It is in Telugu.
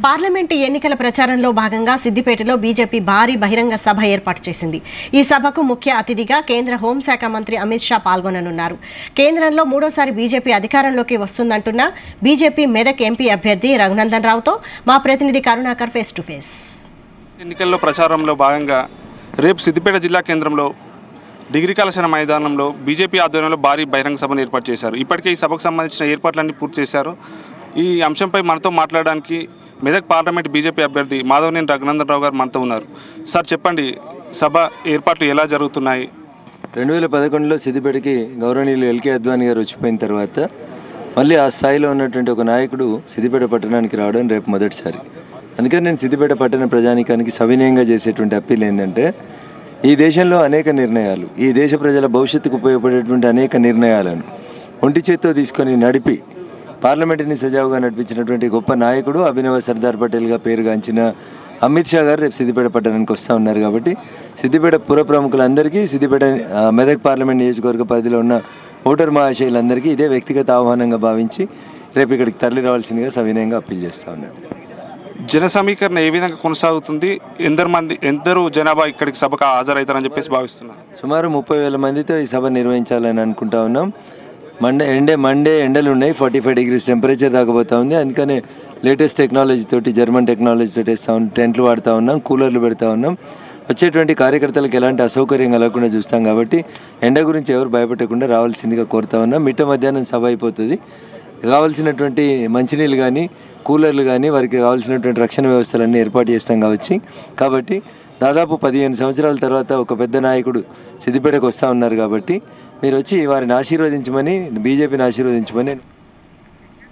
పార్లమెంటు ఎన్నికల ప్రచారంలో భాగంగా సిద్దిపేటలో బీజేపీ భారీ బహిరంగ సభ ఏర్పాటు చేసింది. ఈ సభకు ముఖ్య అతిథిగా కేంద్ర హోంశాఖ మంత్రి అమిత్ షా పాల్గొననున్నారు. కేంద్రంలో మూడోసారి బీజేపీ అధికారంలోకి వస్తుందంటున్న బీజేపీ మెదక్ ఎంపీ అభ్యర్థి రఘునందన్ రావుతో మా ప్రతినిధి కరుణాకర్ ఫేస్ టు ఫేస్. ఎన్నికల్లో ప్రచారంలో భాగంగా రేపు సిద్దిపేట జిల్లా కేంద్రంలో డిగ్రీ కళాశాల మైదానంలో బీజేపీ ఆధ్వర్యంలో భారీ బహిరంగ సభను ఏర్పాటు చేశారు. ఇప్పటికే ఈ సభకు సంబంధించిన ఏర్పాట్లన్నీ పూర్తి చేశారు. ఈ అంశంపై మనతో మాట్లాడడానికి మెదక్ పార్లమెంట్ బీజేపీ అభ్యర్థి మాధవనేని రఘునందన్ రావు గారు మనతో ఉన్నారు. సార్ చెప్పండి, సభ ఏర్పాట్లు ఎలా జరుగుతున్నాయి? 2011లో సిద్దిపేటకి గౌరవనీయులు ఎల్కే అద్వానీ గారు వచ్చిపోయిన తర్వాత మళ్ళీ ఆ స్థాయిలో ఉన్నటువంటి ఒక నాయకుడు సిద్దిపేట పట్టణానికి రావడం రేపు మొదటిసారి. అందుకని నేను సిద్దిపేట పట్టణ ప్రజానీకానికి సవినయంగా చేసేటువంటి అప్పీల్ ఏంటంటే, ఈ దేశంలో అనేక నిర్ణయాలు, ఈ దేశ ప్రజల భవిష్యత్తుకు ఉపయోగపడేటువంటి అనేక నిర్ణయాలను ఒంటి చేత్తో తీసుకొని నడిపి పార్లమెంటుని సజావుగా నడిపించినటువంటి గొప్ప నాయకుడు అభినవ సర్దార్ పటేల్గా పేరుగాంచిన అమిత్ షా గారు రేపు సిద్దిపేట పట్టణానికి వస్తూ ఉన్నారు. కాబట్టి సిద్దిపేట పుర ప్రముఖులందరికీ, సిద్దిపేట మెదక్ పార్లమెంట్ నియోజకవర్గ పరిధిలో ఉన్న ఓటర్ మహాశయులందరికీ ఇదే వ్యక్తిగత ఆహ్వానంగా భావించి రేపు ఇక్కడికి తరలి రావాల్సిందిగా సవినయంగా అప్పీల్ చేస్తూ ఉన్నాను. జన సమీకరణ ఏ విధంగా కొనసాగుతుంది? ఎందరు జనాభా ఇక్కడికి సభకు హాజరవుతారని చెప్పేసి భావిస్తున్నారు? సుమారు 30,000 మందితో ఈ సభ నిర్వహించాలని అనుకుంటా ఉన్నాం. మండే ఎండలు ఉన్నాయి, 45 degrees టెంపరేచర్ దాకపోతా ఉంది. అందుకనే లేటెస్ట్ టెక్నాలజీ తోటి, జర్మన్ టెక్నాలజీ తోటి వేస్తూ ఉన్నాం, టెంట్లు వాడుతూ ఉన్నాం, కూలర్లు పెడతా ఉన్నాం. వచ్చేటువంటి కార్యకర్తలకు ఎలాంటి అసౌకర్యం కలగకుండా చూస్తాం. కాబట్టి ఎండ గురించి ఎవరు భయపెట్టకుండా రావాల్సిందిగా కోరుతా ఉన్నాం. మిట్ట మధ్యాహ్నం సభ అయిపోతుంది. కావాల్సినటువంటి మంచినీళ్ళు కానీ, కూలర్లు కానీ, వారికి కావాల్సినటువంటి రక్షణ వ్యవస్థలన్నీ ఏర్పాటు చేస్తాం కాబట్టి దాదాపు 15 సంవత్సరాల తర్వాత ఒక పెద్ద నాయకుడు సిద్దిపేటకు వస్తూ ఉన్నారు. కాబట్టి మీరు వచ్చి వారిని ఆశీర్వదించమని, బీజేపీని ఆశీర్వదించమని